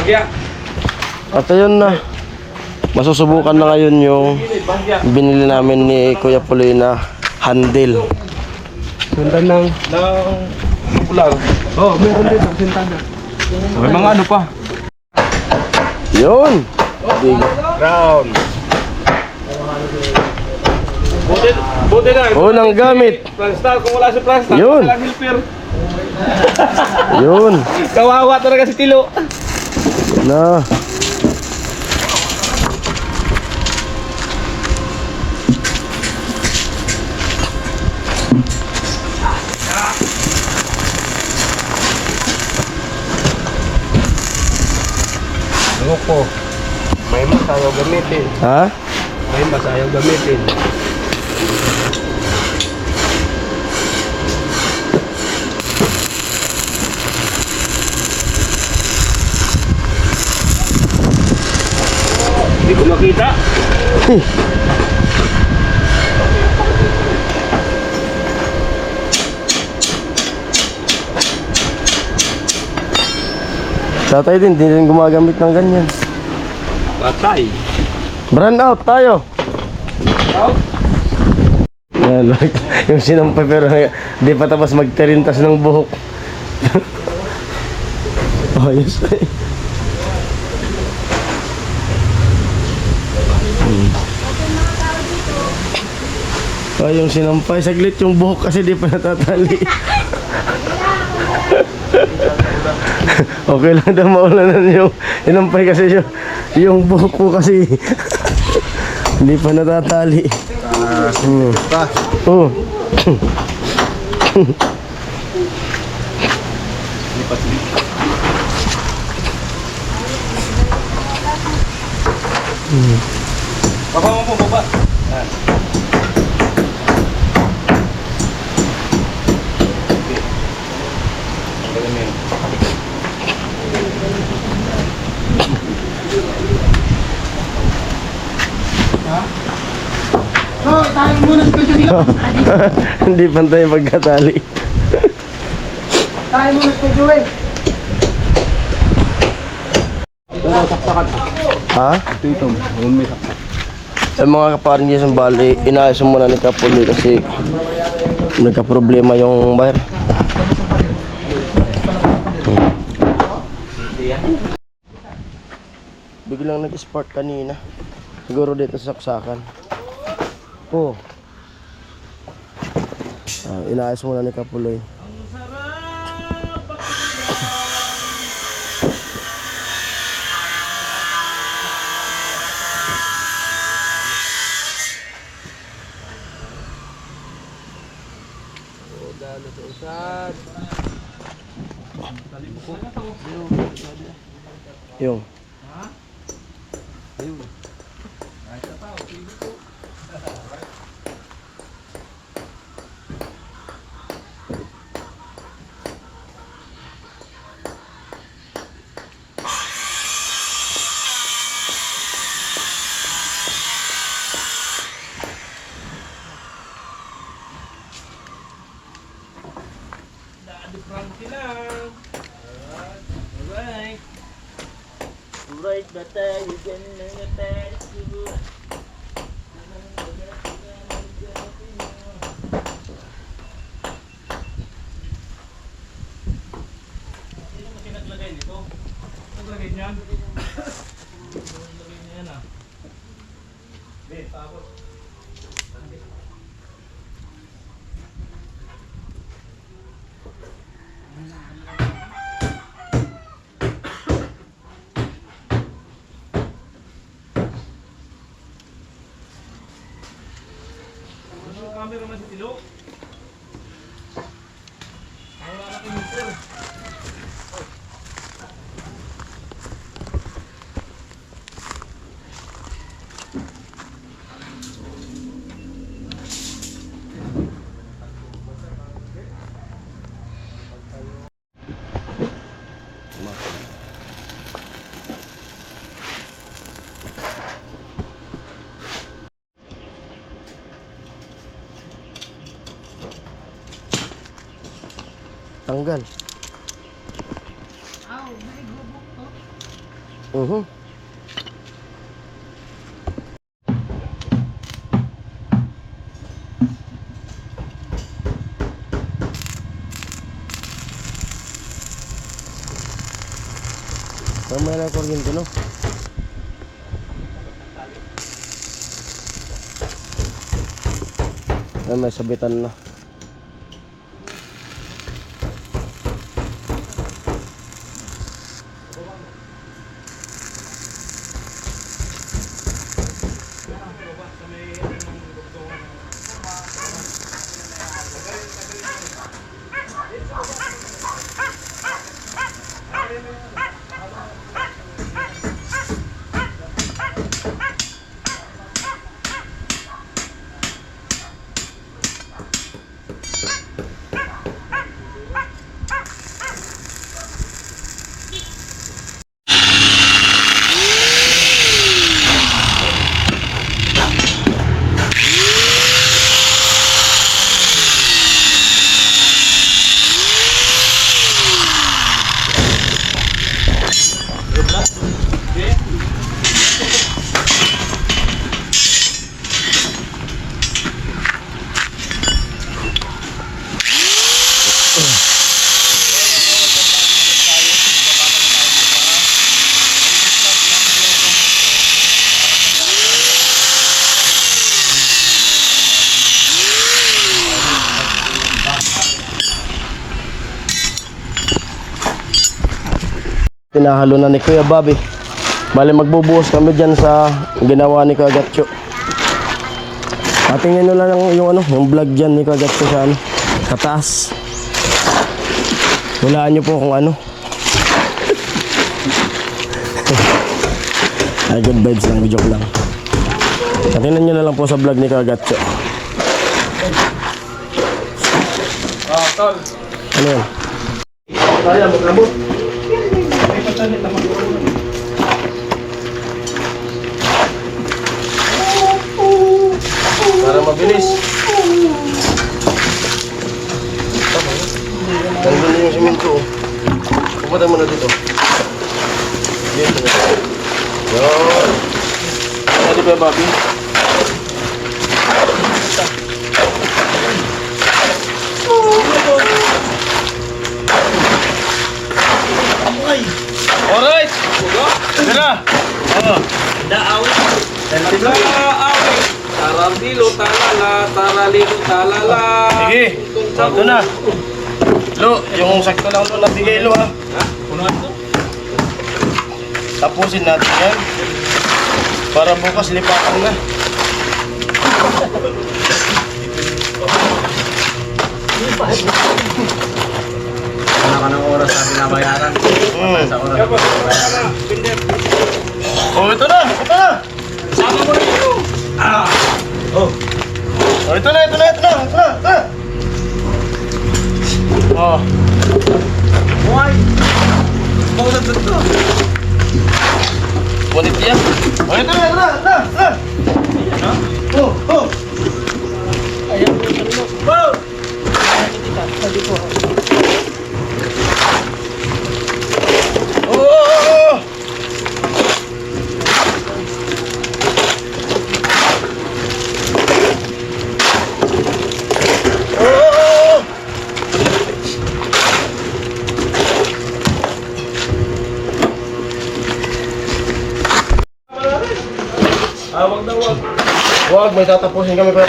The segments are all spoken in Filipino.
At ayun na. Masusubukan na ngayon yung binili namin ni Kuya Puloy na handle. Ganda ng popular. Oh, meron din ang sintana. May mga ano pa. Yun. Round. Buti na. Unang gamit. Planstar, kung wala si Planstar, Yun. walang helper. Yun. Kawawa talaga si Tilo. Na. Ano ko? May mas ayaw gamitin. Ha? May mas ayaw gamitin. Hindi ko makita. Tatay din, hindi rin gumagamit ng ganyan. Patay. Brand out tayo. Out. Yan, yung sinampay pero di pa tapos magtirintas ng buhok. Ayos na eh. Yung sinampay, saglit yung buhok kasi di pa natatali. Okay lang daw maulanan yung sinampay kasi yung buhok po kasi hindi pa natatali. Oh. Baba mo po, baba. Hindi pantay yung pagkatali. Tayo muna sa Joey. Ha? Ito, may saksak. Sa mga kaparingyas ng bali, inaayos muna ni Kapuloy kasi nagka-problema yung wire. Biglang nag-spark kanina. Siguro dito sa saksakan. Oh. Inaayos muna ni Kapuloy. Yung. Right, bata, you can pass you. Sino kasi naglagay nito? Naglagay niyan? Naglagay niyan ah. Tapos. Camera man si Tilo. Wala na kang meter. Tanggal. Mamaya na kuryente, no? Ay, may sabitan na. Pinahalo na ni Kuya Bobby. Bale magbubuhos kami dyan sa ginawa ni Kuya Gatcho. Patingin nyo lang yung yung vlog dyan ni Kuya Gatcho sa sa taas. Hulaan nyo po kung ano. Ay, good vibes lang, joke lang. Patingin nyo na lang po sa vlog ni Kuya Gatcho. Tol. Ano yun? Kaya, magkabot. Para mabilis. Tanggal na yung simento. Pupunta mo na dito. Dito na. Yan. Ano ba, Bobby? Alright! Tira! Daawi. Tarabilo, talala, taralilo, talala. Sige. Ito na. Lo, yung sakto lang doon nabigay lo ha. Punuan ko? Tapusin natin yan. Para bukas lipatan na. Wala ka ng oras na binabayaran. Sa oras. Oh, ito na. Ito na. Sama mo rin ito. Oh, ito na. Ito na. Oh. Why? Bawal na ito. Ngunit yan. Oh, ito na. Oh. Ayan po sa mo. Wow! Sabi ko. Oh. Wag na wag. Wag, may tatapusin kami pa.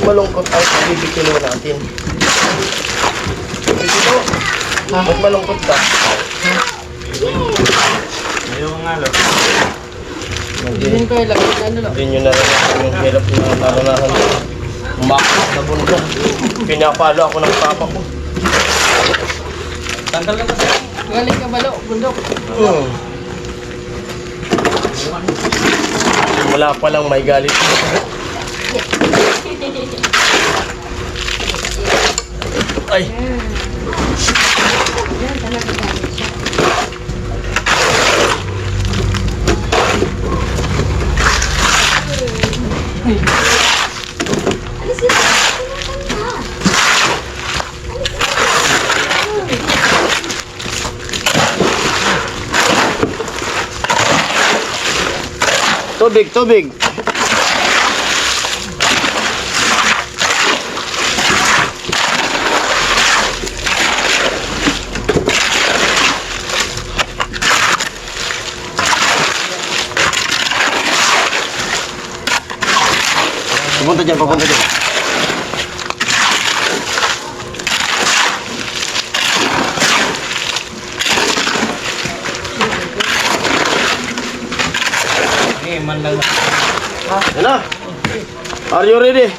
Malungkot ay bibigyan natin. Dito. Ba't malungkot ka? Ayaw nga lo. Hindi ko lang. Ano lo? nyo naranasan yung hirap na naranasan. Umakit sa bundok. Pinapalo ako ng papa ko. Tanggal ka ba siya? Galing ka balo, bundok. Wala pa lang may galit. Ay. Yan, talaga galit siya. Alis na! Tubig, tubig. Papunta dyan, papunta dyan. Man lang. Yan na. Are you ready?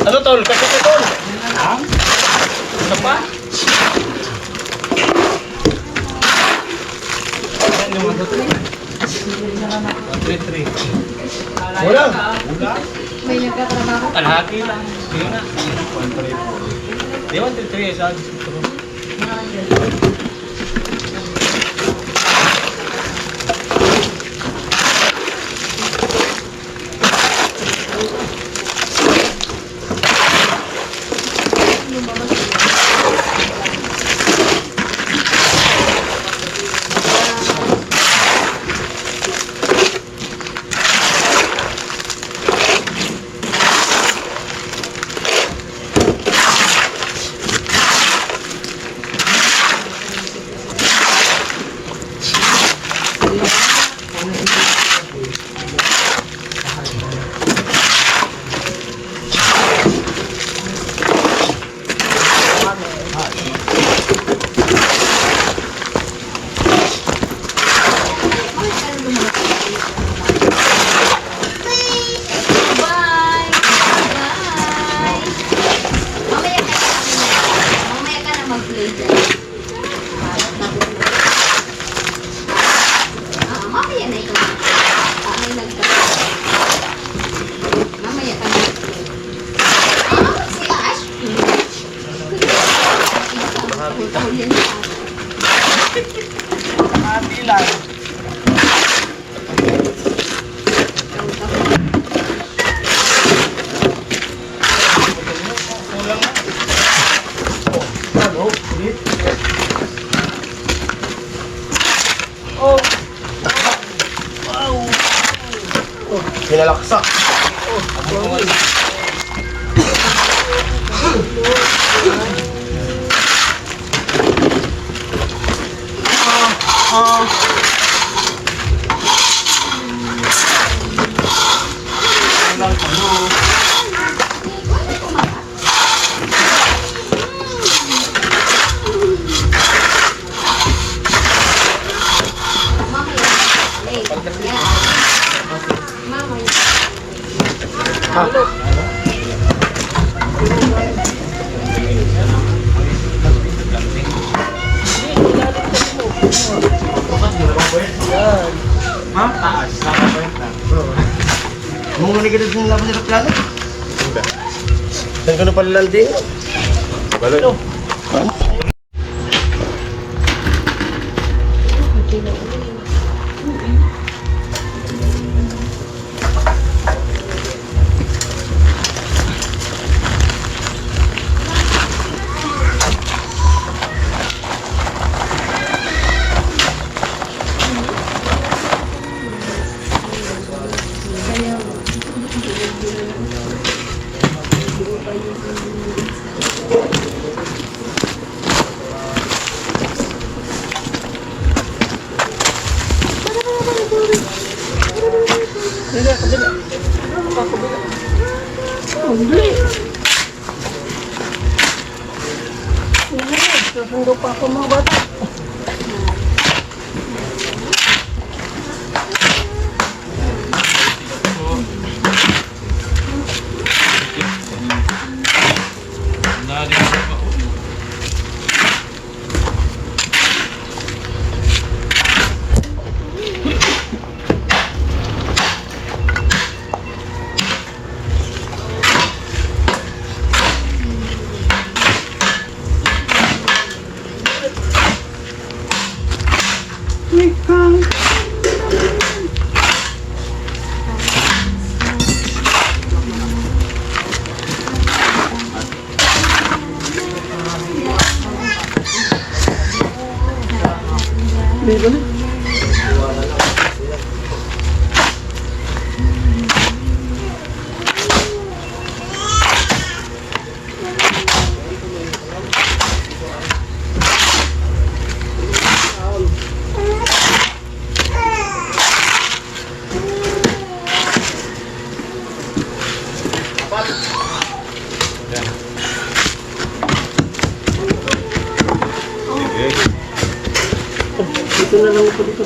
Ano tol? Kasi ka tol. Ano pa? Yan yung ano to. 133. Wala. May nagkatrabaho. Kalahati lang. Sige na. 133. Di 133 sa dito. Bye! Bye! Mamaya ka na mag-play dyan. Mamaya na ikaw. May nagka. Mamaya ka na mag-play. Si Ash. Tahol yan si Ash. Hati lang. Kulang na. Ano? Ulit. Oh. Pinalaksak. Mamaya. Yan. Mamaya. Ha? Taas. Nakakwenta. Muna kita din laban sa plano. Saan ka na pala landing? Balo. Hindi, kabila. Kabila. Hindi. Susundo pa ako mga bata. Dito na. Dito na lang ako dito.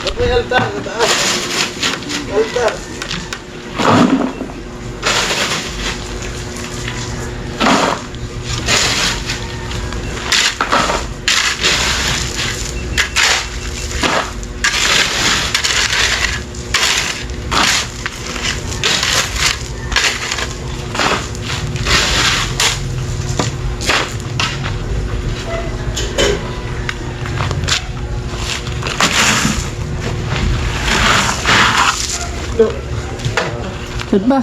Ba't may altar sa taas? Altar. Saan ba?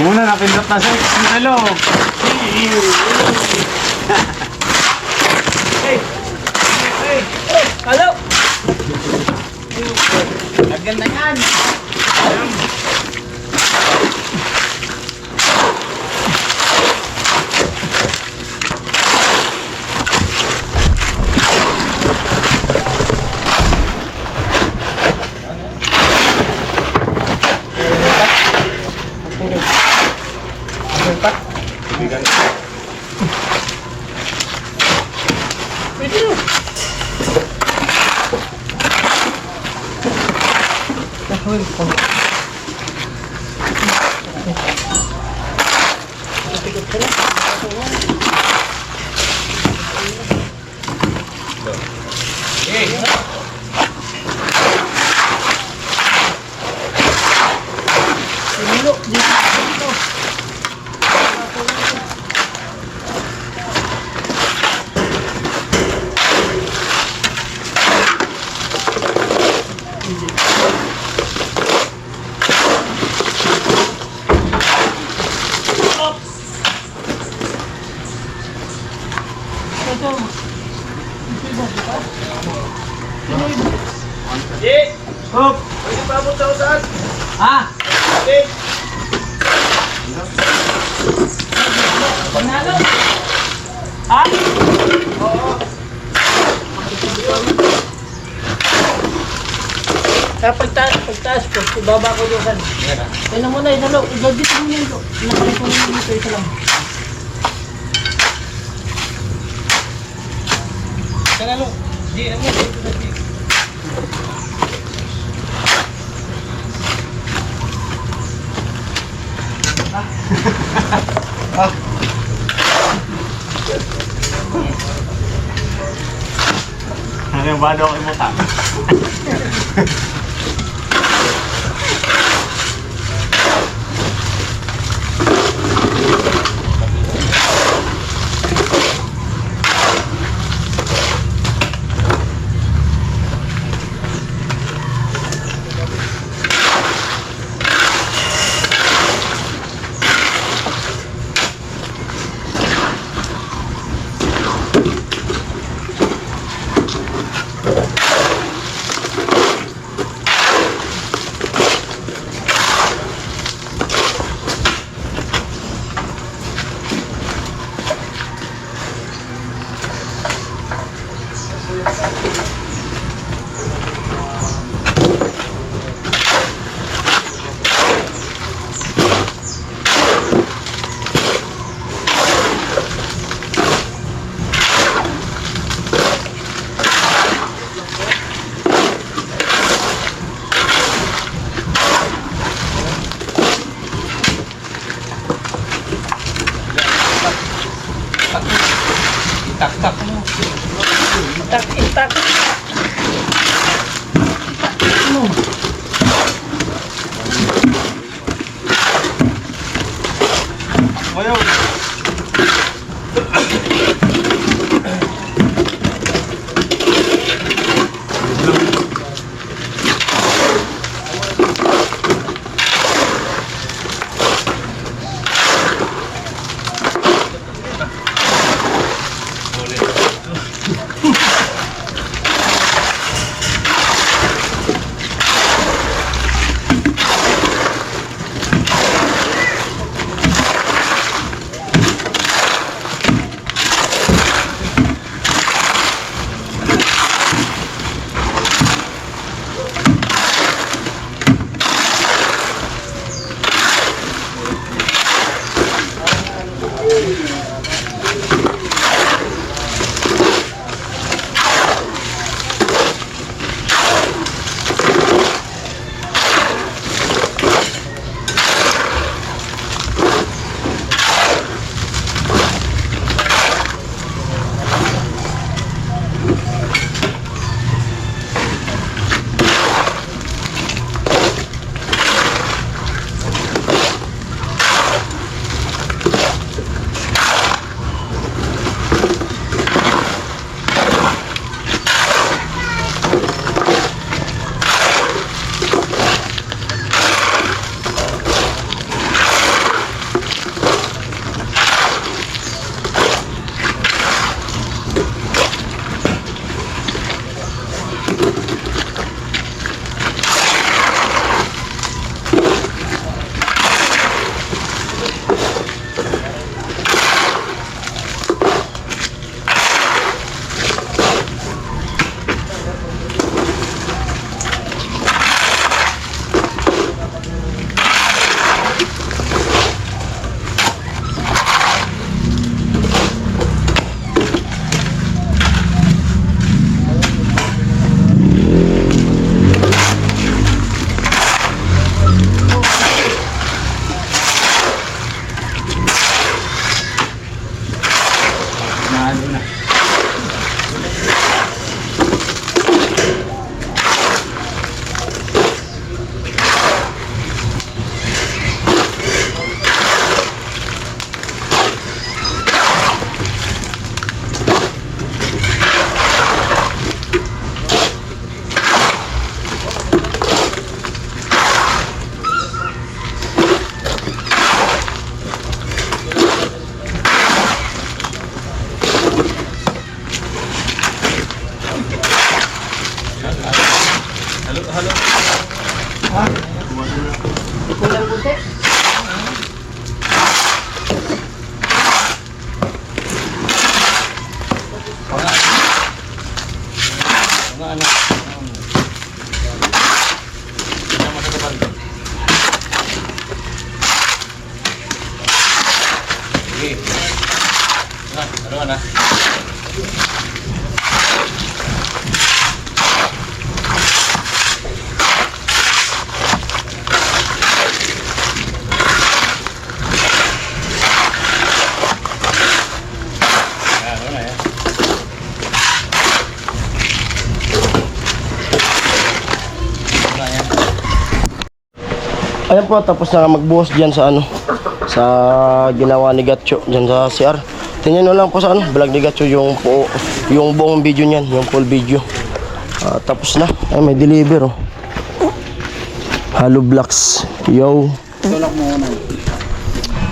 Muna napindot na sa hello. Hello! Lagyan na yan. pa. Pwede yun. Nakawin ko. Tikot ka lang. Sinilo, dito. Hop! Pwede pa abot sa usahan? Ha? Pwede! Panalo? Ha? Oo! Kaya pagtaas ko, ibaba ko doon. Yan na muna, isalo. Igagit mo yun doon. Nakalik mo yun dito, isa lang. Kanalo. Di, ano dito na di. Ano ba daw kayo mata? Itak-tak mo. Itak. Ano? Ayaw! Sige. Na. Ayan po, tapos na magbuhos dyan sa ano, sa ginawa ni Gatcho dyan sa CR. Tingnan nyo lang po sa ano, vlog ni Gatcho yung buong video niyan, yung full video. Tapos na, ay may deliver oh. Hollow blocks, yo.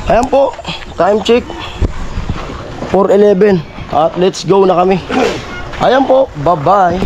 Ayan po, time check 4:11 at let's go na kami. Ayan po, bye bye.